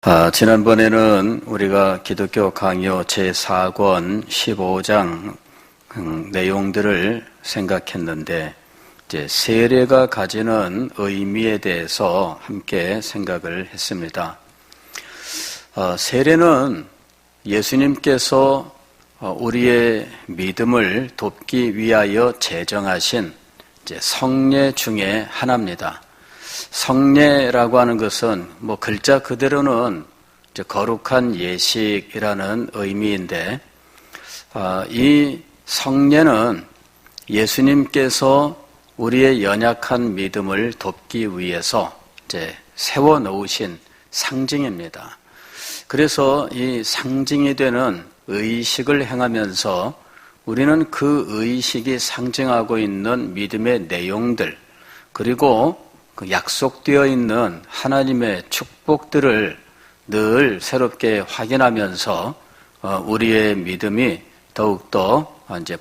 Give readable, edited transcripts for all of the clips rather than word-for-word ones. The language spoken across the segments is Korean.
지난번에는 우리가 기독교 강요 제4권 15장 내용들을 생각했는데, 이제 세례가 가지는 의미에 대해서 함께 생각을 했습니다. 세례는 예수님께서 우리의 믿음을 돕기 위하여 제정하신 성례 중에 하나입니다. 성례라고 하는 것은 글자 그대로는 거룩한 예식이라는 의미인데, 이 성례는 예수님께서 우리의 연약한 믿음을 돕기 위해서 세워놓으신 상징입니다. 그래서 이 상징이 되는 의식을 행하면서 우리는 그 의식이 상징하고 있는 믿음의 내용들, 그리고 그 약속되어 있는 하나님의 축복들을 늘 새롭게 확인하면서 우리의 믿음이 더욱더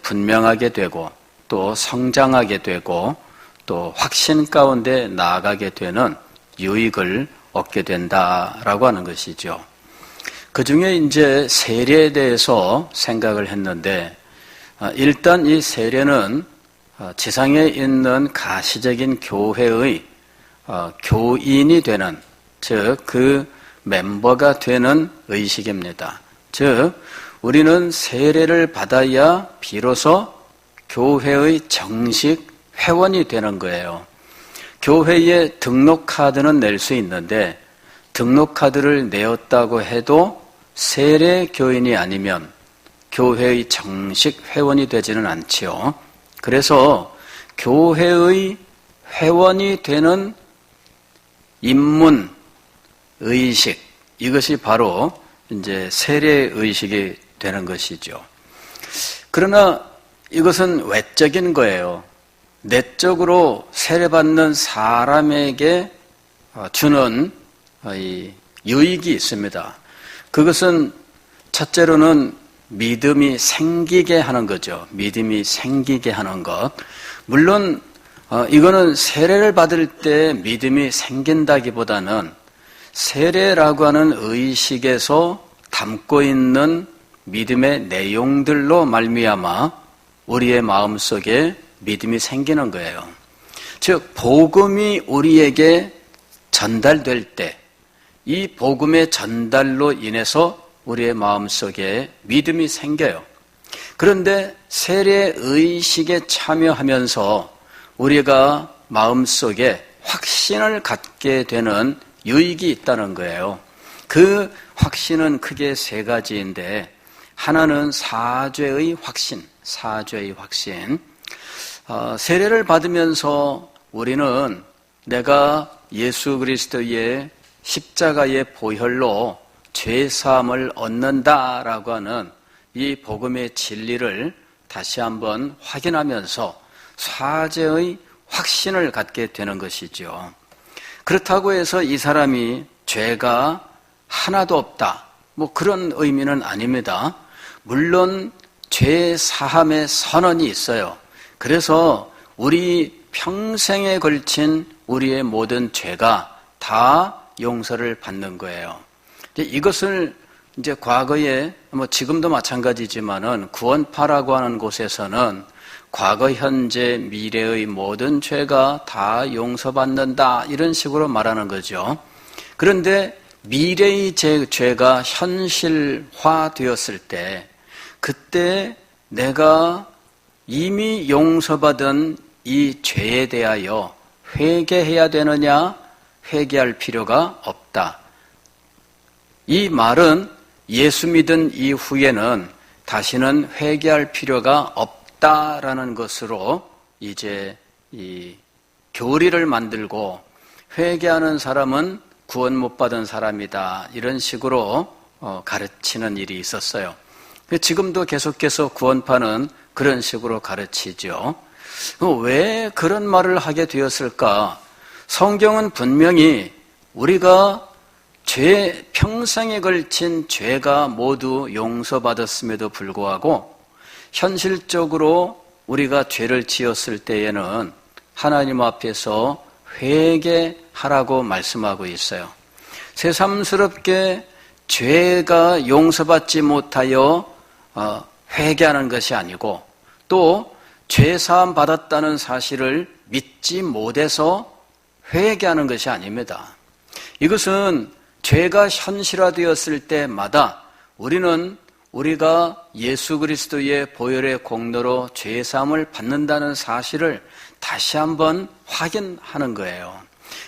분명하게 되고, 또 성장하게 되고, 또 확신 가운데 나아가게 되는 유익을 얻게 된다라고 하는 것이죠. 그 중에 이제 세례에 대해서 생각을 했는데, 일단 이 세례는 지상에 있는 가시적인 교회의 교인이 되는, 즉 그 멤버가 되는 의식입니다. 즉 우리는 세례를 받아야 비로소 교회의 정식 회원이 되는 거예요. 교회에 등록카드는 낼 수 있는데, 등록카드를 내었다고 해도 세례 교인이 아니면 교회의 정식 회원이 되지는 않지요. 그래서 교회의 회원이 되는 입문 의식, 이것이 바로 이제 세례 의식이 되는 것이죠. 그러나 이것은 외적인 거예요. 내적으로 세례받는 사람에게 주는 유익이 있습니다. 그것은 첫째로는 믿음이 생기게 하는 거죠. 믿음이 생기게 하는 것. 물론 이거는 세례를 받을 때 믿음이 생긴다기보다는 세례라고 하는 의식에서 담고 있는 믿음의 내용들로 말미암아 우리의 마음속에 믿음이 생기는 거예요. 즉 복음이 우리에게 전달될 때 이 복음의 전달로 인해서 우리의 마음속에 믿음이 생겨요. 그런데 세례 의식에 참여하면서 우리가 마음속에 확신을 갖게 되는 유익이 있다는 거예요. 그 확신은 크게 세 가지인데, 하나는 사죄의 확신, 사죄의 확신. 세례를 받으면서 우리는 내가 예수 그리스도의 십자가의 보혈로 죄사함을 얻는다라고 하는 이 복음의 진리를 다시 한번 확인하면서 사죄의 확신을 갖게 되는 것이죠. 그렇다고 해서 이 사람이 죄가 하나도 없다, 그런 의미는 아닙니다. 물론 죄 사함의 선언이 있어요. 그래서 우리 평생에 걸친 우리의 모든 죄가 다 용서를 받는 거예요. 이것을 이제 과거에 지금도 마찬가지지만은 구원파라고 하는 곳에서는 과거, 현재, 미래의 모든 죄가 다 용서받는다, 이런 식으로 말하는 거죠. 그런데 미래의 죄가 현실화되었을 때, 그때 내가 이미 용서받은 이 죄에 대하여 회개해야 되느냐, 회개할 필요가 없다. 이 말은 예수 믿은 이후에는 다시는 회개할 필요가 없다라는 것으로 이제 이 교리를 만들고, 회개하는 사람은 구원 못 받은 사람이다, 이런 식으로 가르치는 일이 있었어요. 지금도 계속해서 구원파는 그런 식으로 가르치죠. 왜 그런 말을 하게 되었을까? 성경은 분명히 우리가 평생에 걸친 죄가 모두 용서받았음에도 불구하고 현실적으로 우리가 죄를 지었을 때에는 하나님 앞에서 회개하라고 말씀하고 있어요. 새삼스럽게 죄가 용서받지 못하여 회개하는 것이 아니고 또 죄사함 받았다는 사실을 믿지 못해서 회개하는 것이 아닙니다. 이것은 죄가 현실화되었을 때마다 우리가 예수 그리스도의 보혈의 공로로 죄사함을 받는다는 사실을 다시 한번 확인하는 거예요.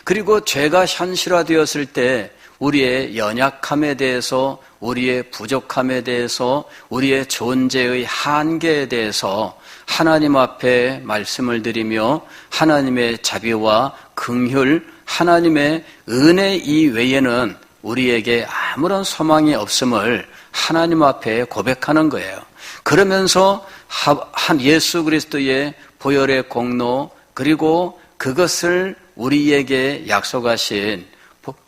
그리고 죄가 현실화되었을 때 우리의 연약함에 대해서, 우리의 부족함에 대해서, 우리의 존재의 한계에 대해서 하나님 앞에 말씀을 드리며 하나님의 자비와 긍휼, 하나님의 은혜 이외에는 우리에게 아무런 소망이 없음을 하나님 앞에 고백하는 거예요. 그러면서 예수 그리스도의 보혈의 공로, 그리고 그것을 우리에게 약속하신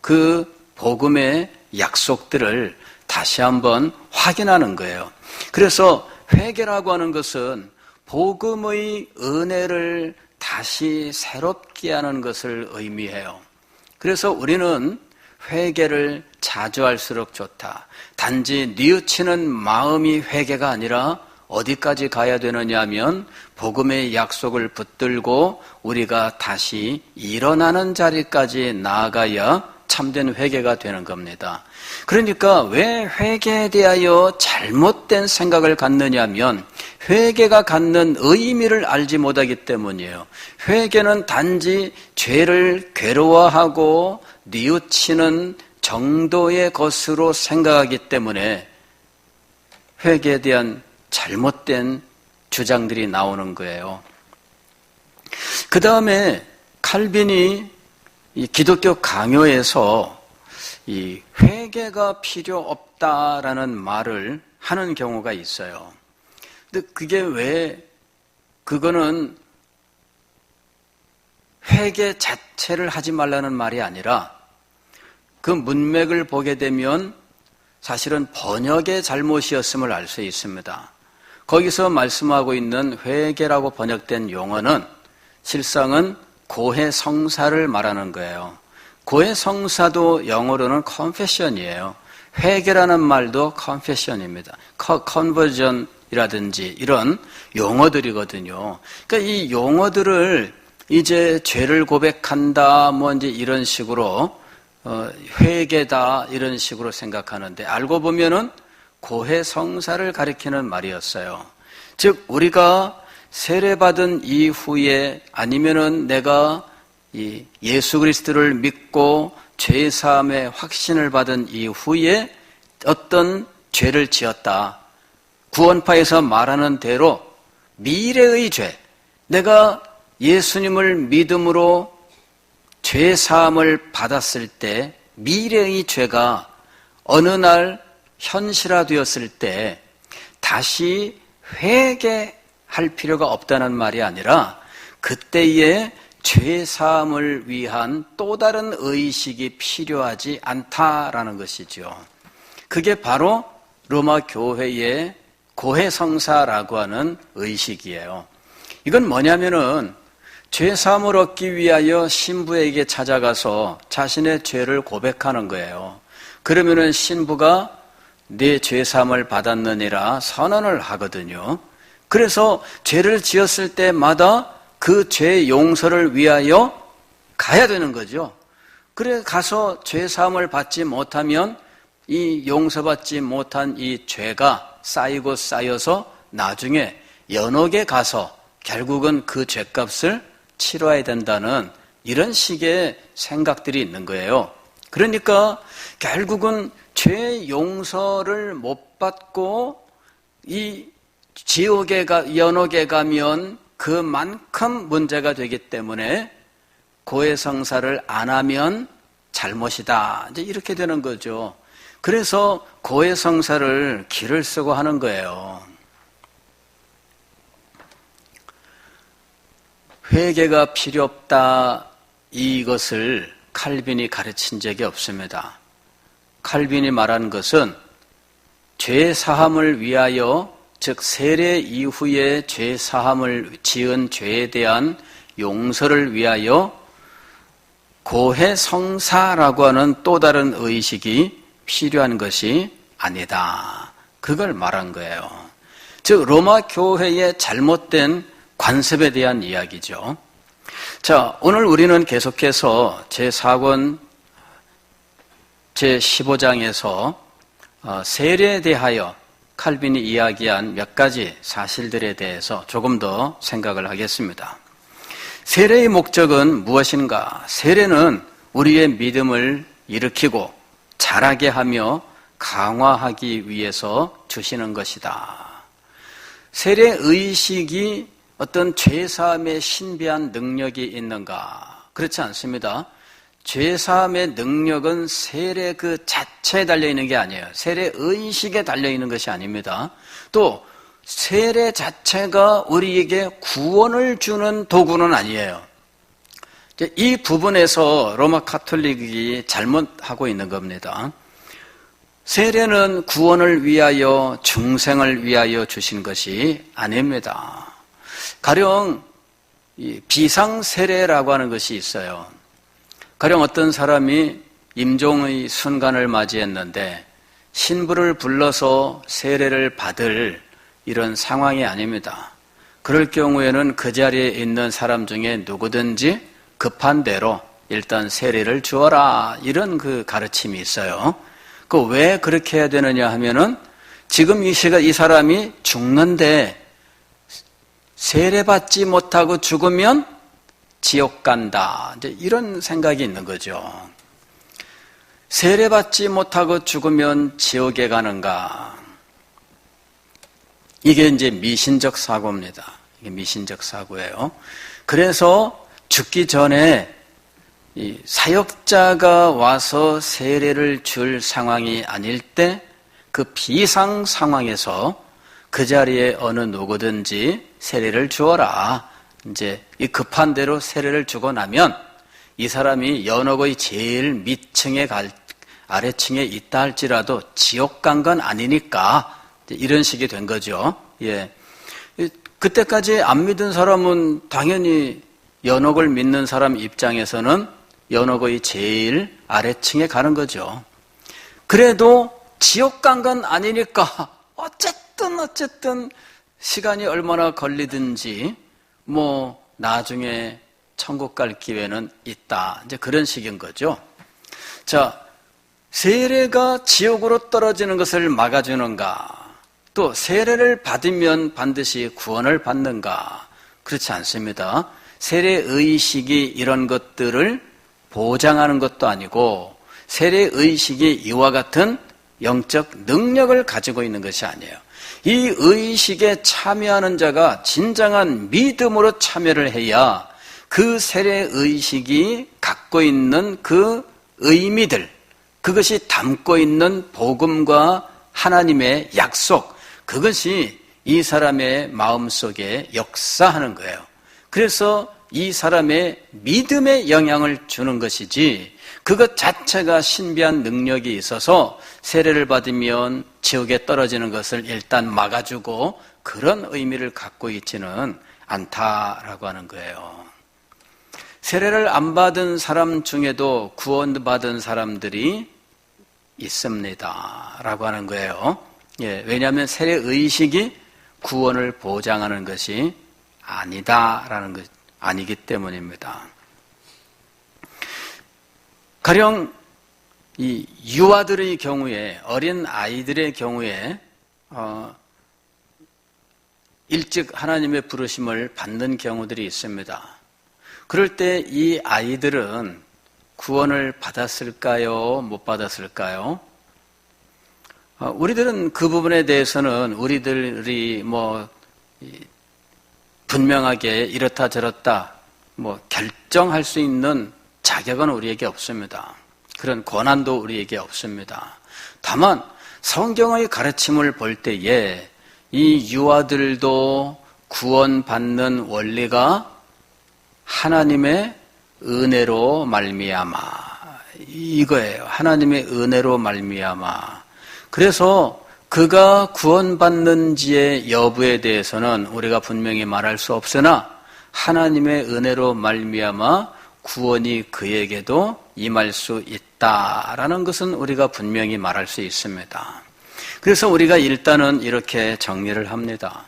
그 복음의 약속들을 다시 한번 확인하는 거예요. 그래서 회개라고 하는 것은 복음의 은혜를 다시 새롭게 하는 것을 의미해요. 그래서 우리는 회개를 자주 할수록 좋다. 단지 뉘우치는 마음이 회개가 아니라 어디까지 가야 되느냐 하면 복음의 약속을 붙들고 우리가 다시 일어나는 자리까지 나아가야 참된 회개가 되는 겁니다. 그러니까 왜 회개에 대하여 잘못된 생각을 갖느냐 하면 회개가 갖는 의미를 알지 못하기 때문이에요. 회개는 단지 죄를 괴로워하고 뉘우치는 정도의 것으로 생각하기 때문에 회개에 대한 잘못된 주장들이 나오는 거예요. 그 다음에 칼빈이 이 기독교 강요에서 이 회개가 필요 없다라는 말을 하는 경우가 있어요. 근데 그거는 회개 자체를 하지 말라는 말이 아니라 그 문맥을 보게 되면 사실은 번역의 잘못이었음을 알 수 있습니다. 거기서 말씀하고 있는 회개라고 번역된 용어는 실상은 고해성사를 말하는 거예요. 고해성사도 영어로는 confession이에요. 회개라는 말도 confession입니다. conversion이라든지 이런 용어들이거든요. 그러니까 이 용어들을 이제 죄를 고백한다, 뭐 이제 이런 식으로 회개다 이런 식으로 생각하는데 알고 보면은 고해성사를 가리키는 말이었어요. 즉 우리가 세례받은 이후에 아니면은 내가 이 예수 그리스도를 믿고 죄 사함의 확신을 받은 이후에 어떤 죄를 지었다. 구원파에서 말하는 대로 미래의 죄, 내가 예수님을 믿음으로 죄 사함을 받았을 때 미래의 죄가 어느 날 현실화되었을 때 다시 회개할 필요가 없다는 말이 아니라 그때의 죄 사함을 위한 또 다른 의식이 필요하지 않다라는 것이죠. 그게 바로 로마 교회의 고해성사라고 하는 의식이에요. 이건 뭐냐면은 죄 사함을 얻기 위하여 신부에게 찾아가서 자신의 죄를 고백하는 거예요. 그러면은 신부가 네 죄 사함을 받았느니라 선언을 하거든요. 그래서 죄를 지었을 때마다 그 죄 용서를 위하여 가야 되는 거죠. 그래 가서 죄 사함을 받지 못하면 이 용서받지 못한 이 죄가 쌓이고 쌓여서 나중에 연옥에 가서 결국은 그 죄값을 치러야 된다는 이런 식의 생각들이 있는 거예요. 그러니까 결국은 죄 용서를 못 받고 이 지옥에 연옥에 가면 그만큼 문제가 되기 때문에 고해성사를 안 하면 잘못이다. 이제 이렇게 되는 거죠. 그래서 고해성사를 기를 쓰고 하는 거예요. 회개가 필요 없다. 이것을 칼빈이 가르친 적이 없습니다. 칼빈이 말한 것은 죄 사함을 위하여, 즉 세례 이후에 죄 사함을 지은 죄에 대한 용서를 위하여 고해 성사라고 하는 또 다른 의식이 필요한 것이 아니다. 그걸 말한 거예요. 즉 로마 교회의 잘못된 관습에 대한 이야기죠. 자, 오늘 우리는 계속해서 제4권 제15장에서 세례에 대하여 칼빈이 이야기한 몇 가지 사실들에 대해서 조금 더 생각을 하겠습니다. 세례의 목적은 무엇인가? 세례는 우리의 믿음을 일으키고 자라게 하며 강화하기 위해서 주시는 것이다. 세례 의식이 어떤 죄사함의 신비한 능력이 있는가? 그렇지 않습니다. 죄사함의 능력은 세례 그 자체에 달려있는 게 아니에요. 세례 의식에 달려있는 것이 아닙니다. 또 세례 자체가 우리에게 구원을 주는 도구는 아니에요. 이 부분에서 로마 가톨릭이 잘못하고 있는 겁니다. 세례는 구원을 위하여 중생을 위하여 주신 것이 아닙니다. 가령 비상세례라고 하는 것이 있어요. 가령 어떤 사람이 임종의 순간을 맞이했는데 신부를 불러서 세례를 받을 이런 상황이 아닙니다. 그럴 경우에는 그 자리에 있는 사람 중에 누구든지 급한 대로 일단 세례를 주어라, 이런 그 가르침이 있어요. 그 왜 그렇게 해야 되느냐 하면은 지금 이 시간 이 사람이 죽는데 세례받지 못하고 죽으면 지옥 간다, 이제 이런 생각이 있는 거죠. 세례받지 못하고 죽으면 지옥에 가는가? 이게 이제 미신적 사고입니다. 이게 미신적 사고예요. 그래서 죽기 전에 이 사역자가 와서 세례를 줄 상황이 아닐 때 그 비상 상황에서 그 자리에 어느 누구든지 세례를 주어라. 이제 이 급한 대로 세례를 주고 나면 이 사람이 연옥의 제일 밑층에 아래층에 있다 할지라도 지옥 간 건 아니니까 이런 식이 된 거죠. 예. 그때까지 안 믿은 사람은 당연히 연옥을 믿는 사람 입장에서는 연옥의 제일 아래층에 가는 거죠. 그래도 지옥 간 건 아니니까 어쨌든 시간이 얼마나 걸리든지 뭐 나중에 천국 갈 기회는 있다. 이제 그런 식인 거죠. 자, 세례가 지옥으로 떨어지는 것을 막아주는가? 또 세례를 받으면 반드시 구원을 받는가? 그렇지 않습니다. 세례 의식이 이런 것들을 보장하는 것도 아니고 세례 의식이 이와 같은 영적 능력을 가지고 있는 것이 아니에요. 이 의식에 참여하는 자가 진정한 믿음으로 참여를 해야 그 세례 의식이 갖고 있는 그 의미들, 그것이 담고 있는 복음과 하나님의 약속, 그것이 이 사람의 마음속에 역사하는 거예요. 그래서 이 사람의 믿음에 영향을 주는 것이지 그것 자체가 신비한 능력이 있어서 세례를 받으면 지옥에 떨어지는 것을 일단 막아주고 그런 의미를 갖고 있지는 않다라고 하는 거예요. 세례를 안 받은 사람 중에도 구원받은 사람들이 있습니다 라고 하는 거예요. 예, 왜냐하면 세례 의식이 구원을 보장하는 것이 아니다라는 것, 아니기 때문입니다. 가령 이 유아들의 경우에, 어린 아이들의 경우에 일찍 하나님의 부르심을 받는 경우들이 있습니다. 그럴 때 이 아이들은 구원을 받았을까요? 못 받았을까요? 우리들은 그 부분에 대해서는 우리들이 분명하게 이렇다 저렇다 결정할 수 있는 자격은 우리에게 없습니다. 그런 권한도 우리에게 없습니다. 다만 성경의 가르침을 볼 때에 이 유아들도 구원받는 원리가 하나님의 은혜로 말미암아 이거예요. 하나님의 은혜로 말미암아. 그래서 그가 구원받는지의 여부에 대해서는 우리가 분명히 말할 수 없으나 하나님의 은혜로 말미암아 구원이 그에게도 임할 수 있다라는 것은 우리가 분명히 말할 수 있습니다. 그래서 우리가 일단은 이렇게 정리를 합니다.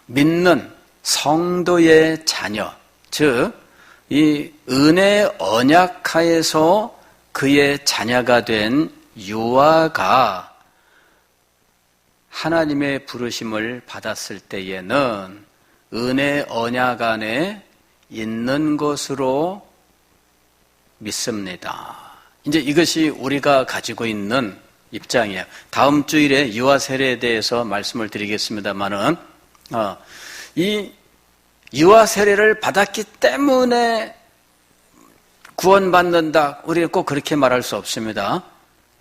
믿는 성도의 자녀, 즉 이 은혜 언약하에서 그의 자녀가 된 유아가 하나님의 부르심을 받았을 때에는 은혜 언약 안에 있는 것으로 믿습니다. 이제 이것이 우리가 가지고 있는 입장이에요. 다음 주일에 유아 세례에 대해서 말씀을 드리겠습니다만은 이 유아 세례를 받았기 때문에 구원받는다. 우리가 꼭 그렇게 말할 수 없습니다.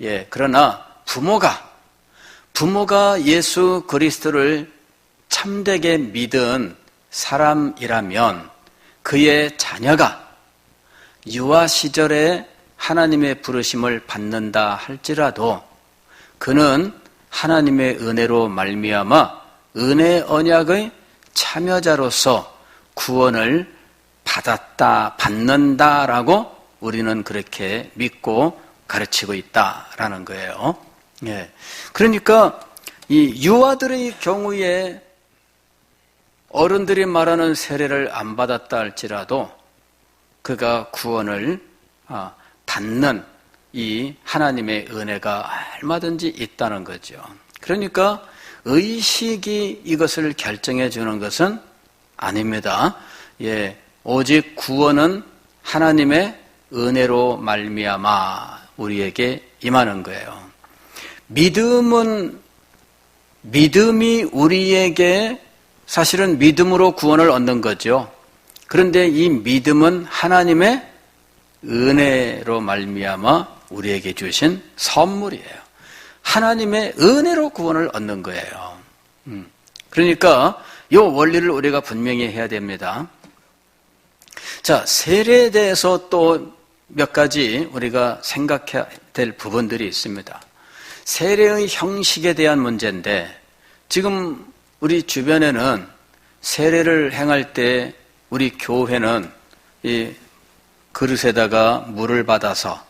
예, 그러나 부모가 예수 그리스도를 참되게 믿은 사람이라면 그의 자녀가 유아 시절에 하나님의 부르심을 받는다 할지라도 그는 하나님의 은혜로 말미암아 은혜 언약의 참여자로서 구원을 받는다라고 우리는 그렇게 믿고 가르치고 있다라는 거예요. 예. 그러니까 이 유아들의 경우에 어른들이 말하는 세례를 안 받았다 할지라도 그가 구원을 받는 이 하나님의 은혜가 얼마든지 있다는 거죠. 그러니까 의식이 이것을 결정해 주는 것은 아닙니다. 예, 오직 구원은 하나님의 은혜로 말미암아 우리에게 임하는 거예요. 믿음이 우리에게 사실은 믿음으로 구원을 얻는 거죠. 그런데 이 믿음은 하나님의 은혜로 말미암아 우리에게 주신 선물이에요. 하나님의 은혜로 구원을 얻는 거예요. 그러니까 이 원리를 우리가 분명히 해야 됩니다. 자, 세례에 대해서 또 몇 가지 우리가 생각해야 될 부분들이 있습니다. 세례의 형식에 대한 문제인데 지금 우리 주변에는 세례를 행할 때 우리 교회는 이 그릇에다가 물을 받아서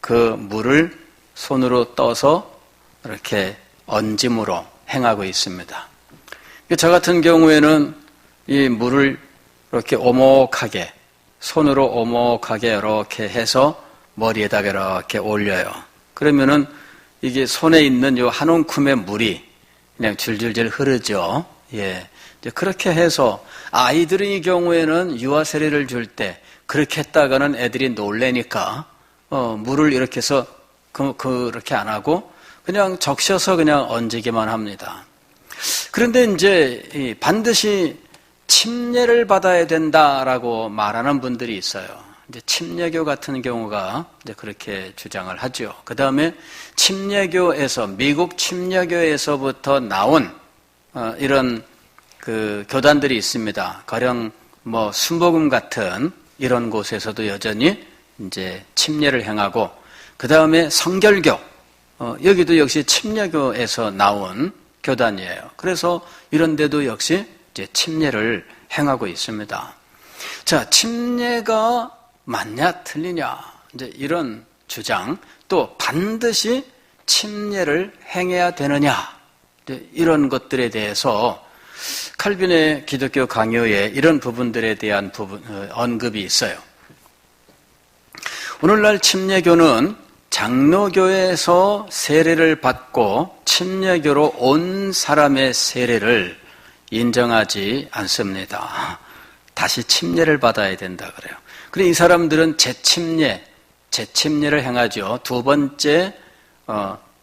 그 물을 손으로 떠서 이렇게 얹음으로 행하고 있습니다. 저 같은 경우에는 이 물을 이렇게 오목하게 손으로 오목하게 이렇게 해서 머리에다가 이렇게 올려요. 그러면은 이게 손에 있는 요 한 움큼의 물이 그냥 줄줄줄 흐르죠. 예. 이제 그렇게 해서 아이들의 경우에는 유아 세례를 줄 때 그렇게 했다가는 애들이 놀래니까 물을 이렇게 해서 그렇게 안 하고 그냥 적셔서 그냥 얹기만 합니다. 그런데 이제 반드시 침례를 받아야 된다라고 말하는 분들이 있어요. 이제 침례교 같은 경우가 이제 그렇게 주장을 하죠. 그 다음에 침례교에서 미국 침례교에서부터 나온 이런 그 교단들이 있습니다. 가령 뭐 순복음 같은 이런 곳에서도 여전히 이제 침례를 행하고 그 다음에 성결교 여기도 역시 침례교에서 나온 교단이에요. 그래서 이런 데도 역시 이제 침례를 행하고 있습니다. 자, 침례가 맞냐 틀리냐 이제 이런 주장 또 반드시 침례를 행해야 되느냐 이제 이런 것들에 대해서 칼빈의 기독교 강요에 이런 부분들에 대한 언급이 있어요. 오늘날 침례교는 장로교에서 세례를 받고 침례교로 온 사람의 세례를 인정하지 않습니다. 다시 침례를 받아야 된다 그래요. 그래 이 사람들은 재침례를 행하죠. 두 번째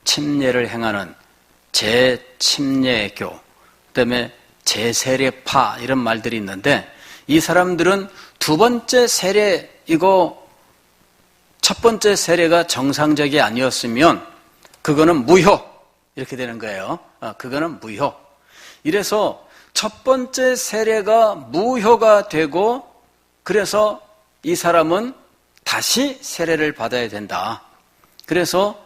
침례를 행하는 재침례교, 그다음에 재세례파 이런 말들이 있는데 이 사람들은 두 번째 세례 첫 번째 세례가 정상적이 아니었으면 그거는 무효 이렇게 되는 거예요. 그거는 무효. 이래서 첫 번째 세례가 무효가 되고 그래서 이 사람은 다시 세례를 받아야 된다. 그래서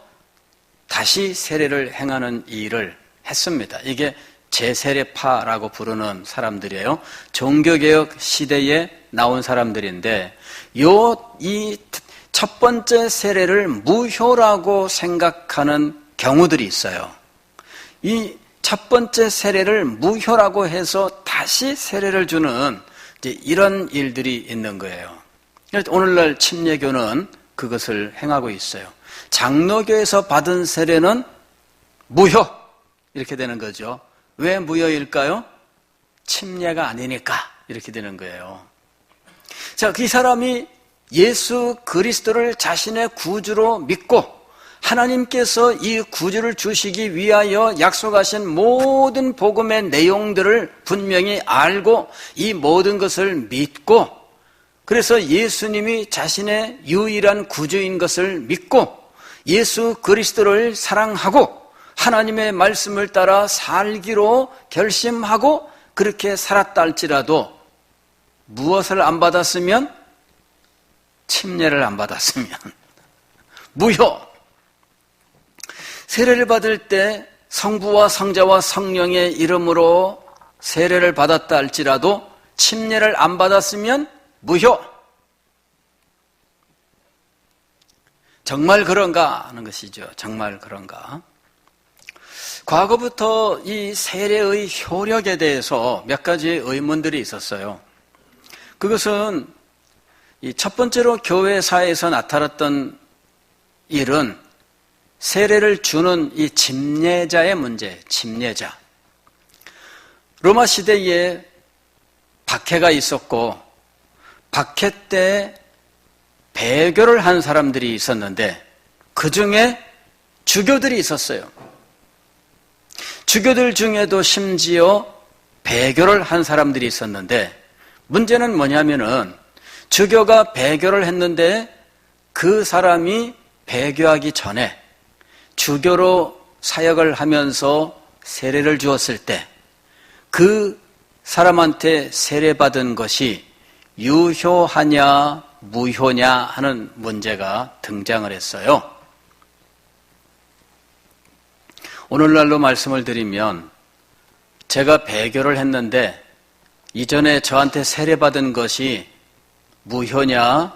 다시 세례를 행하는 일을 했습니다. 이게 제세례파라고 부르는 사람들이에요. 종교개혁 시대에 나온 사람들인데 이 첫 번째 세례를 무효라고 생각하는 경우들이 있어요. 이 첫 번째 세례를 무효라고 해서 다시 세례를 주는 이런 일들이 있는 거예요. 오늘날 침례교는 그것을 행하고 있어요. 장로교에서 받은 세례는 무효 이렇게 되는 거죠. 왜 무효일까요? 침례가 아니니까 이렇게 되는 거예요. 자, 그 사람이 예수 그리스도를 자신의 구주로 믿고 하나님께서 이 구주를 주시기 위하여 약속하신 모든 복음의 내용들을 분명히 알고 이 모든 것을 믿고 그래서 예수님이 자신의 유일한 구주인 것을 믿고 예수 그리스도를 사랑하고 하나님의 말씀을 따라 살기로 결심하고 그렇게 살았다 할지라도 무엇을 안 받았으면 침례를 안 받았으면 무효. 세례를 받을 때 성부와 성자와 성령의 이름으로 세례를 받았다 할지라도 침례를 안 받았으면 무효. 정말 그런가 하는 것이죠. 정말 그런가? 과거부터 이 세례의 효력에 대해서 몇 가지 의문들이 있었어요. 그것은 이 첫 번째로 교회사에서 나타났던 일은 세례를 주는 이 집례자의 문제, 집례자. 로마 시대에 박해가 있었고 박해 때 배교를 한 사람들이 있었는데 그 중에 주교들이 있었어요. 주교들 중에도 심지어 배교를 한 사람들이 있었는데 문제는 뭐냐면은 주교가 배교를 했는데 그 사람이 배교하기 전에 주교로 사역을 하면서 세례를 주었을 때 그 사람한테 세례받은 것이 유효하냐 무효냐 하는 문제가 등장을 했어요. 오늘날로 말씀을 드리면 제가 배교를 했는데 이전에 저한테 세례받은 것이 무효냐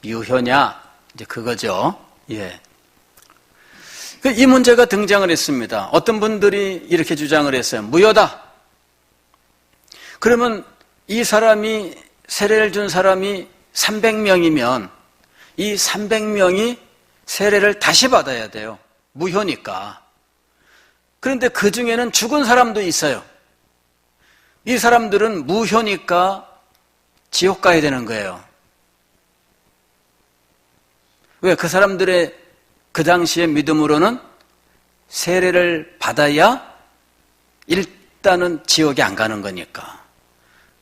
유효냐 이제 그거죠. 예. 이 문제가 등장을 했습니다. 어떤 분들이 이렇게 주장을 했어요. 무효다. 그러면 이 사람이 세례를 준 사람이 300명이면 이 300명이 세례를 다시 받아야 돼요. 무효니까. 그런데 그 중에는 죽은 사람도 있어요. 이 사람들은 무효니까 지옥 가야 되는 거예요. 왜? 그 사람들의 그 당시의 믿음으로는 세례를 받아야 일단은 지옥에 안 가는 거니까.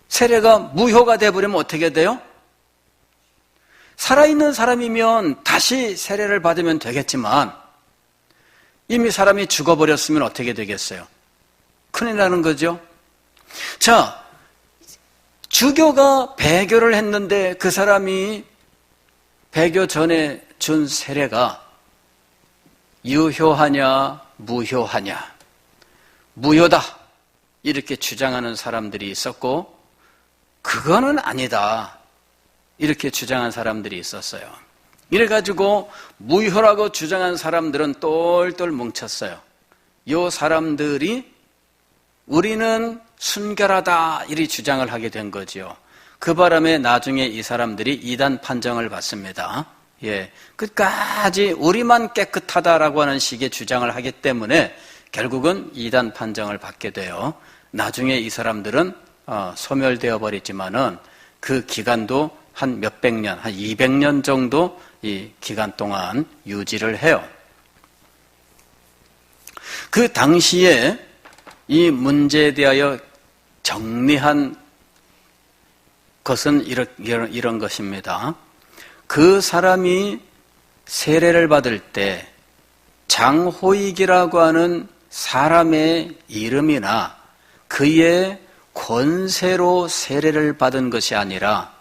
세례가 무효가 돼버리면 어떻게 돼요? 살아있는 사람이면 다시 세례를 받으면 되겠지만 이미 사람이 죽어버렸으면 어떻게 되겠어요? 큰일 나는 거죠. 자, 주교가 배교를 했는데 그 사람이 배교 전에 준 세례가 유효하냐 무효하냐. 무효다 이렇게 주장하는 사람들이 있었고 그거는 아니다 이렇게 주장한 사람들이 있었어요. 이래가지고 무효라고 주장한 사람들은 똘똘 뭉쳤어요. 이 사람들이 우리는 순결하다 이리 주장을 하게 된 거지요. 그 바람에 나중에 이 사람들이 이단 판정을 받습니다. 예, 끝까지 우리만 깨끗하다라고 하는 식의 주장을 하기 때문에 결국은 이단 판정을 받게 돼요. 나중에 이 사람들은 소멸되어 버리지만은 그 기간도 한 몇백 년, 한 200년 정도 이 기간 동안 유지를 해요. 그 당시에 이 문제에 대하여 정리한 것은 이런 것입니다. 그 사람이 세례를 받을 때 장호익이라고 하는 사람의 이름이나 그의 권세로 세례를 받은 것이 아니라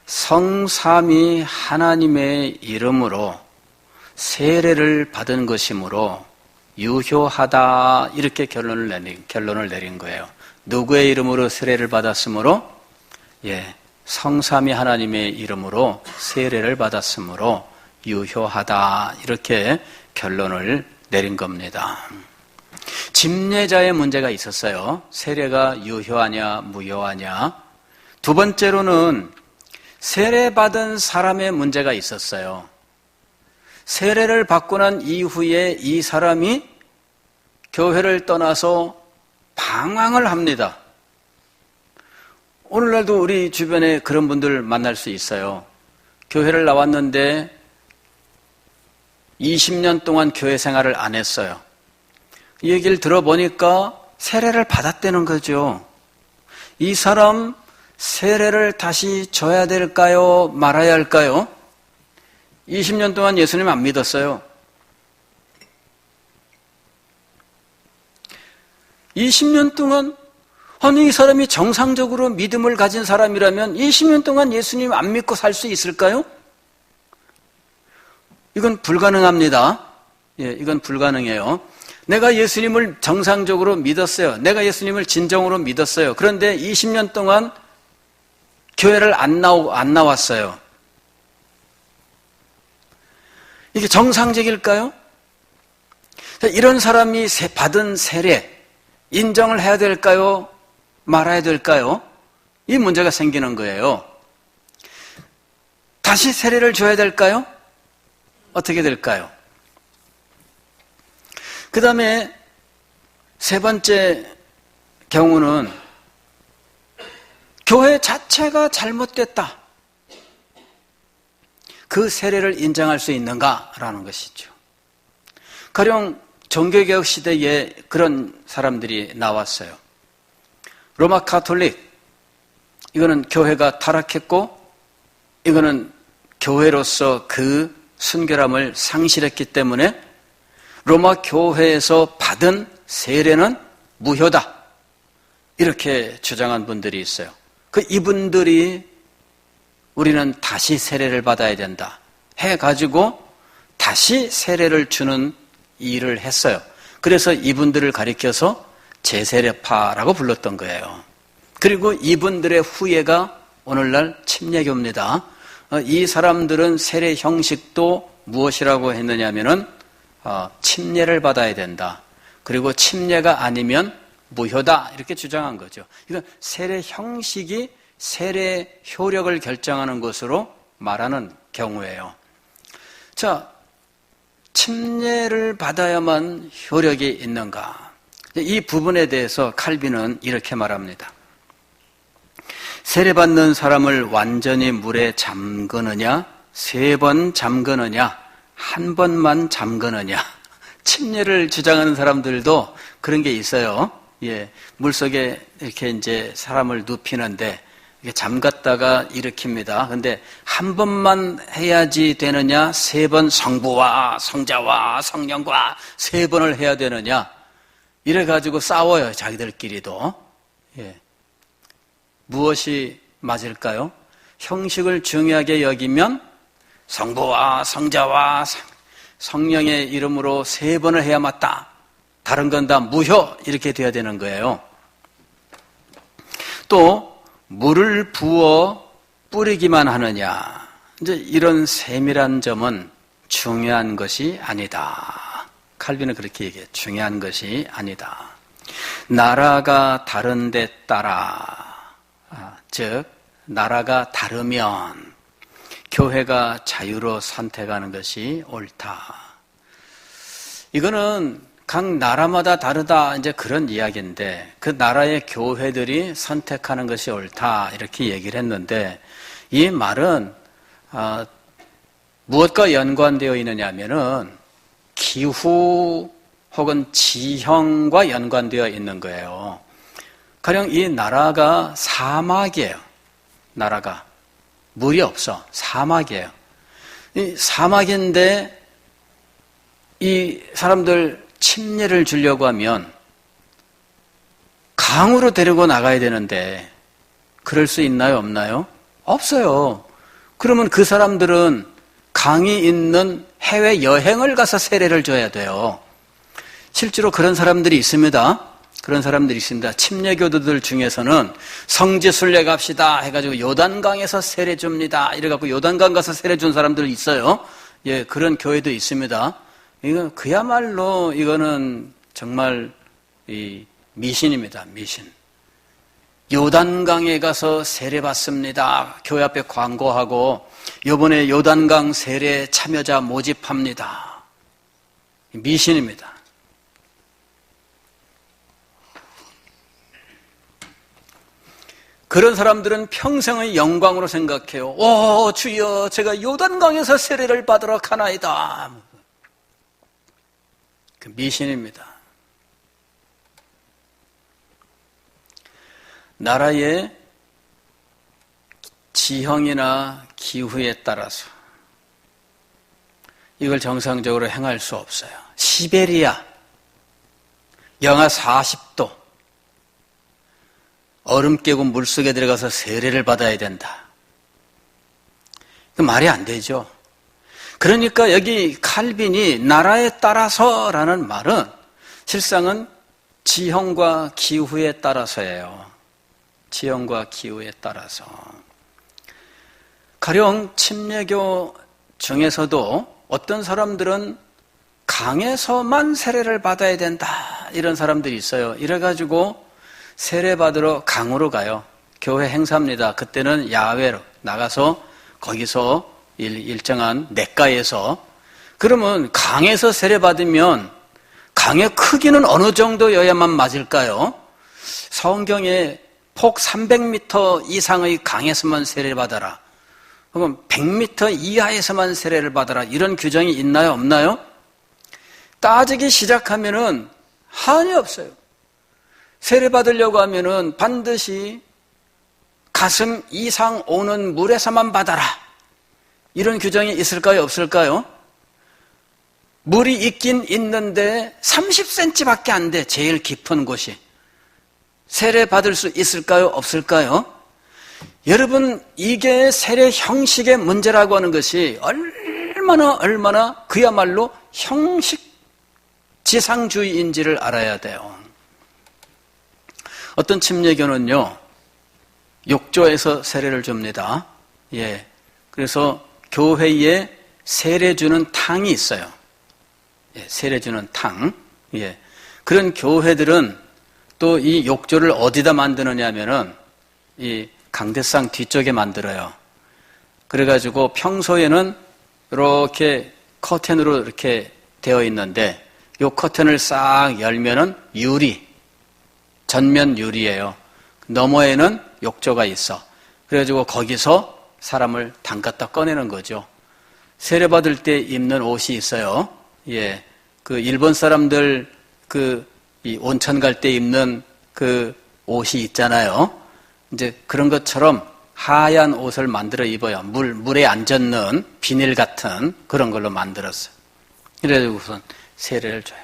성삼위 하나님의 이름으로 세례를 받은 것이므로 유효하다 이렇게 결론을 내린 거예요. 누구의 이름으로 세례를 받았으므로? 성삼위 하나님의 이름으로 세례를 받았으므로 유효하다 이렇게 결론을 내린 겁니다. 집례자의 문제가 있었어요. 세례가 유효하냐 무효하냐. 두 번째로는 세례받은 사람의 문제가 있었어요. 세례를 받고 난 이후에 이 사람이 교회를 떠나서 방황을 합니다. 오늘날도 우리 주변에 그런 분들 만날 수 있어요. 교회를 나왔는데 20년 동안 교회 생활을 안 했어요. 이 얘기를 들어보니까 세례를 받았다는 거죠. 이 사람 세례를 다시 줘야 될까요? 말아야 할까요? 20년 동안 예수님 안 믿었어요. 20년 동안 아니 이 사람이 정상적으로 믿음을 가진 사람이라면 20년 동안 예수님 안 믿고 살 수 있을까요? 이건 불가능합니다. 이건 불가능해요. 내가 예수님을 정상적으로 믿었어요. 내가 예수님을 진정으로 믿었어요. 그런데 20년 동안 교회를 안 나왔어요. 이게 정상적일까요? 이런 사람이 받은 세례 인정을 해야 될까요? 말아야 될까요? 이 문제가 생기는 거예요. 다시 세례를 줘야 될까요? 어떻게 될까요? 그 다음에 세 번째 경우는 교회 자체가 잘못됐다. 그 세례를 인정할 수 있는가라는 것이죠. 가령 종교개혁 시대에 그런 사람들이 나왔어요. 로마 가톨릭, 이거는 교회가 타락했고 이거는 교회로서 그 순결함을 상실했기 때문에 로마 교회에서 받은 세례는 무효다. 이렇게 주장한 분들이 있어요. 이분들이 우리는 다시 세례를 받아야 된다 해가지고 다시 세례를 주는 일을 했어요. 그래서 이분들을 가리켜서 재세례파라고 불렀던 거예요. 그리고 이분들의 후예가 오늘날 침례교입니다. 이 사람들은 세례 형식도 무엇이라고 했느냐면은 침례를 받아야 된다. 그리고 침례가 아니면 무효다 이렇게 주장한 거죠. 이건 세례 형식이 세례 효력을 결정하는 것으로 말하는 경우예요. 자, 침례를 받아야만 효력이 있는가? 이 부분에 대해서 칼빈은 이렇게 말합니다. 세례받는 사람을 완전히 물에 잠그느냐, 3번 잠그느냐, 1번만 잠그느냐. 침례를 주장하는 사람들도 그런 게 있어요. 물속에 이렇게 이제 사람을 눕히는데 잠갔다가 일으킵니다. 근데 한 번만 해야지 되느냐, 3번 성부와 성자와 성령과 3번을 해야 되느냐, 이래가지고 싸워요, 자기들끼리도. 무엇이 맞을까요? 형식을 중요하게 여기면 성부와 성자와 성령의 이름으로 3번을 해야 맞다. 다른 건 다 무효, 이렇게 돼야 되는 거예요. 또 물을 부어 뿌리기만 하느냐, 이제 이런 세밀한 점은 중요한 것이 아니다. 칼빈은 그렇게 얘기해요. 중요한 것이 아니다. 나라가 다른 데 따라, 즉 나라가 다르면 교회가 자유로 선택하는 것이 옳다. 이거는 각 나라마다 다르다, 이제 그런 이야기인데, 그 나라의 교회들이 선택하는 것이 옳다 이렇게 얘기를 했는데, 이 말은 무엇과 연관되어 있느냐 하면은 기후 혹은 지형과 연관되어 있는 거예요. 가령 이 나라가 사막이에요. 나라가 물이 없어. 사막이에요. 이 사막인데 이 사람들 침례를 주려고 하면 강으로 데리고 나가야 되는데 그럴 수 있나요? 없나요? 없어요. 그러면 그 사람들은 강이 있는 해외 여행을 가서 세례를 줘야 돼요. 실제로 그런 사람들이 있습니다. 그런 사람들이 있습니다. 침례교도들 중에서는 성지순례 갑시다 해가지고 요단강에서 세례 줍니다. 이래갖고 요단강 가서 세례 준 사람들 있어요. 예, 그런 교회도 있습니다. 이거 그야말로 이거는 정말 이 미신입니다. 미신. 요단강에 가서 세례 받습니다. 교회 앞에 광고하고 이번에 요단강 세례 참여자 모집합니다. 미신입니다. 그런 사람들은 평생의 영광으로 생각해요. 오, 주여, 제가 요단강에서 세례를 받으러 가나이다. 그 미신입니다. 나라의 지형이나 기후에 따라서 이걸 정상적으로 행할 수 없어요. 시베리아, 영하 40도, 얼음 깨고 물속에 들어가서 세례를 받아야 된다. 그 말이 안 되죠. 그러니까 여기 칼빈이 나라에 따라서라는 말은 실상은 지형과 기후에 따라서예요. 지형과 기후에 따라서. 가령 침례교 중에서도 어떤 사람들은 강에서만 세례를 받아야 된다. 이런 사람들이 있어요. 이래가지고 세례 받으러 강으로 가요. 교회 행사입니다. 그때는 야외로 나가서 거기서 일정한 냇가에서, 그러면 강에서 세례 받으면 강의 크기는 어느 정도여야만 맞을까요? 성경에 폭 300m 이상의 강에서만 세례를 받아라. 그럼 100m 이하에서만 세례를 받아라. 이런 규정이 있나요? 없나요? 따지기 시작하면은 한이 없어요. 세례 받으려고 하면은 반드시 가슴 이상 오는 물에서만 받아라. 이런 규정이 있을까요? 없을까요? 물이 있긴 있는데 30cm밖에 안 돼. 제일 깊은 곳이. 세례 받을 수 있을까요? 없을까요? 여러분, 이게 세례 형식의 문제라고 하는 것이 얼마나 그야말로 형식 지상주의인지를 알아야 돼요. 어떤 침례교는요, 욕조에서 세례를 줍니다. 예. 그래서 교회에 세례 주는 탕이 있어요. 예, 세례 주는 탕. 예. 그런 교회들은 또 이 욕조를 어디다 만드느냐 하면은 이 강대상 뒤쪽에 만들어요. 그래가지고 평소에는 이렇게 커튼으로 이렇게 되어 있는데 이 커튼을 싹 열면은 유리, 전면 유리예요. 너머에는 욕조가 있어. 그래가지고 거기서 사람을 담갔다 꺼내는 거죠. 세례 받을 때 입는 옷이 있어요. 예, 그 일본 사람들 이 온천 갈 때 입는 그 옷이 있잖아요. 이제 그런 것처럼 하얀 옷을 만들어 입어요. 물에 안 젖는 비닐 같은 그런 걸로 만들었어요. 그래서 우선 세례를 줘요.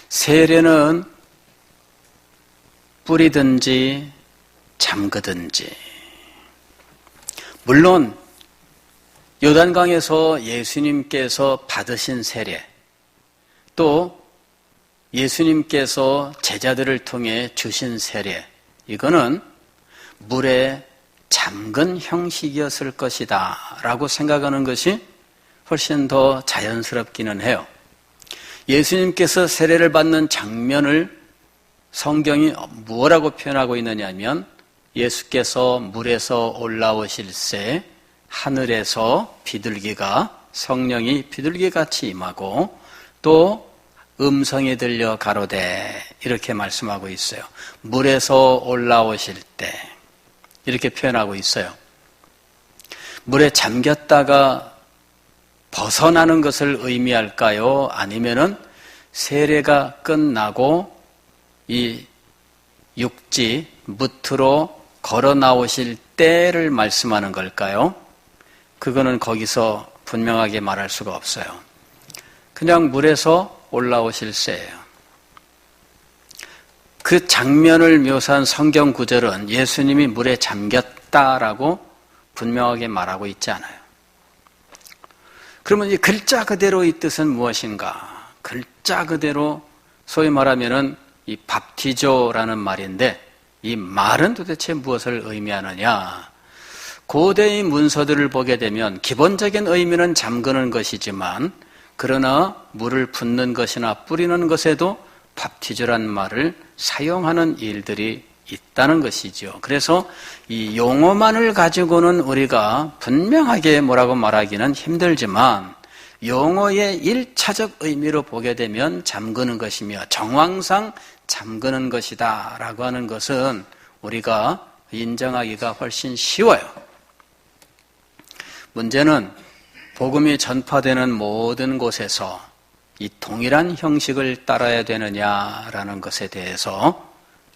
세례는 뿌리든지 잠그든지. 물론 요단강에서 예수님께서 받으신 세례, 또 예수님께서 제자들을 통해 주신 세례, 이거는 물에 잠근 형식이었을 것이다 라고 생각하는 것이 훨씬 더 자연스럽기는 해요. 예수님께서 세례를 받는 장면을 성경이 뭐라고 표현하고 있느냐 하면, 예수께서 물에서 올라오실새 하늘에서 비둘기가, 성령이 비둘기같이 임하고 또 음성이 들려 가로되, 이렇게 말씀하고 있어요. 물에서 올라오실 때 이렇게 표현하고 있어요. 물에 잠겼다가 벗어나는 것을 의미할까요? 아니면은 세례가 끝나고 이 육지 무트로 걸어 나오실 때를 말씀하는 걸까요? 그거는 거기서 분명하게 말할 수가 없어요. 그냥 물에서 올라오실 새예요. 그 장면을 묘사한 성경 구절은 예수님이 물에 잠겼다라고 분명하게 말하고 있지 않아요. 그러면 이 글자 그대로의 뜻은 무엇인가? 글자 그대로 소위 말하면은 이 밥티조라는 말인데 이 말은 도대체 무엇을 의미하느냐? 고대의 문서들을 보게 되면 기본적인 의미는 잠그는 것이지만 그러나 물을 붓는 것이나 뿌리는 것에도 밥티조란 말을 사용하는 일들이 있다는 것이죠. 그래서 이 용어만을 가지고는 우리가 분명하게 뭐라고 말하기는 힘들지만 용어의 1차적 의미로 보게 되면 잠그는 것이며 정황상 잠그는 것이다 라고 하는 것은 우리가 인정하기가 훨씬 쉬워요. 문제는 복음이 전파되는 모든 곳에서 이 동일한 형식을 따라야 되느냐라는 것에 대해서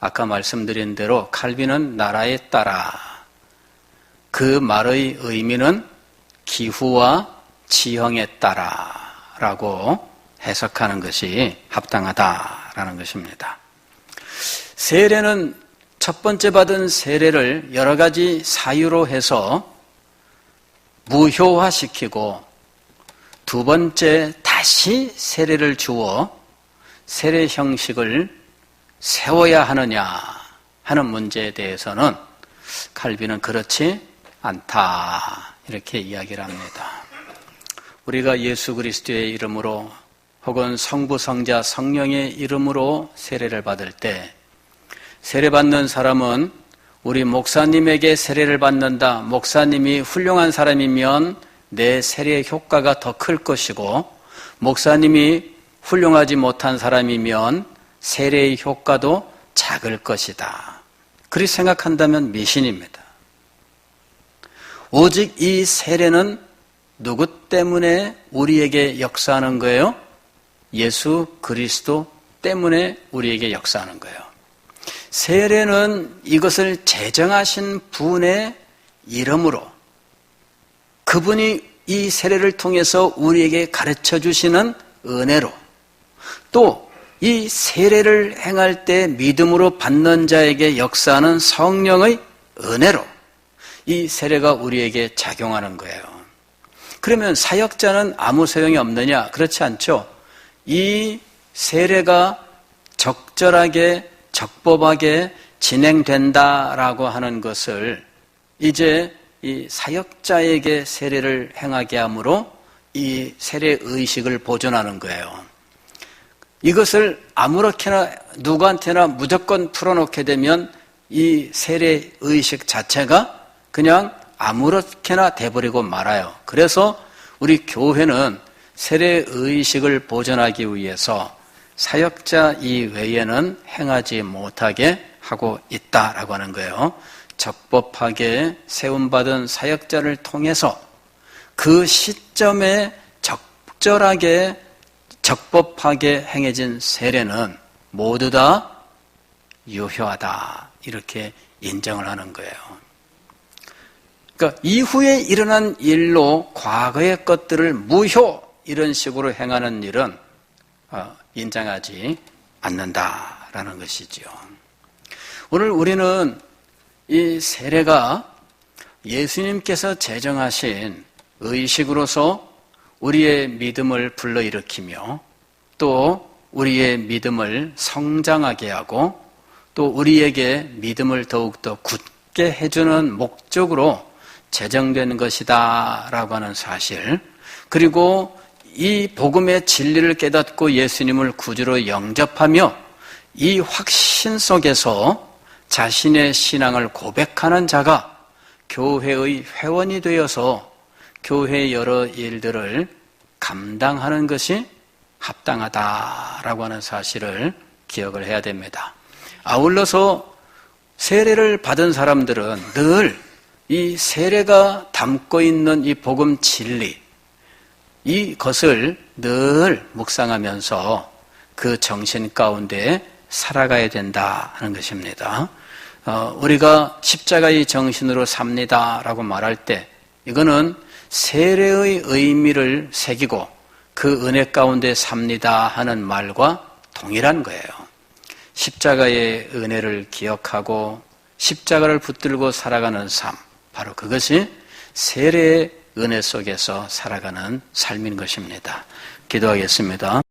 아까 말씀드린 대로 칼빈은 나라에 따라, 그 말의 의미는 기후와 지형에 따라라고 해석하는 것이 합당하다라는 것입니다. 세례는 첫 번째 받은 세례를 여러 가지 사유로 해서 무효화시키고 두 번째 다시 세례를 주어 세례 형식을 세워야 하느냐 하는 문제에 대해서는 칼빈은 그렇지 않다 이렇게 이야기를 합니다. 우리가 예수 그리스도의 이름으로 혹은 성부, 성자, 성령의 이름으로 세례를 받을 때 세례받는 사람은 우리 목사님에게 세례를 받는다. 목사님이 훌륭한 사람이면 내 세례의 효과가 더 클 것이고 목사님이 훌륭하지 못한 사람이면 세례의 효과도 작을 것이다. 그렇게 생각한다면 미신입니다. 오직 이 세례는 누구 때문에 우리에게 역사하는 거예요? 예수 그리스도 때문에 우리에게 역사하는 거예요. 세례는 이것을 제정하신 분의 이름으로 그분이 이 세례를 통해서 우리에게 가르쳐 주시는 은혜로 또 이 세례를 행할 때 믿음으로 받는 자에게 역사하는 성령의 은혜로 이 세례가 우리에게 작용하는 거예요. 그러면 사역자는 아무 소용이 없느냐? 그렇지 않죠. 이 세례가 적절하게 적법하게 진행된다라고 하는 것을 이제 이 사역자에게 세례를 행하게 함으로 이 세례 의식을 보존하는 거예요. 이것을 아무렇게나 누구한테나 무조건 풀어놓게 되면 이 세례 의식 자체가 그냥 아무렇게나 돼버리고 말아요. 그래서 우리 교회는 세례 의식을 보존하기 위해서 사역자 이외에는 행하지 못하게 하고 있다라고 하는 거예요. 적법하게 세움받은 사역자를 통해서 그 시점에 적절하게 적법하게 행해진 세례는 모두 다 유효하다 이렇게 인정을 하는 거예요. 그러니까 이후에 일어난 일로 과거의 것들을 무효 이런 식으로 행하는 일은 인정하지 않는다라는 것이죠. 오늘 우리는 이 세례가 예수님께서 제정하신 의식으로서 우리의 믿음을 불러일으키며 또 우리의 믿음을 성장하게 하고 또 우리에게 믿음을 더욱더 굳게 해주는 목적으로 제정된 것이다 라고 하는 사실, 그리고 이 복음의 진리를 깨닫고 예수님을 구주로 영접하며 이 확신 속에서 자신의 신앙을 고백하는 자가 교회의 회원이 되어서 교회의 여러 일들을 감당하는 것이 합당하다라고 하는 사실을 기억을 해야 됩니다. 아울러서 세례를 받은 사람들은 늘 이 세례가 담고 있는 이 복음 진리, 이것을 늘 묵상하면서 그 정신 가운데 살아가야 된다 하는 것입니다. 우리가 십자가의 정신으로 삽니다라고 말할 때 이거는 세례의 의미를 새기고 그 은혜 가운데 삽니다 하는 말과 동일한 거예요. 십자가의 은혜를 기억하고 십자가를 붙들고 살아가는 삶, 바로 그것이 세례의 은혜 속에서 살아가는 삶인 것입니다. 기도하겠습니다.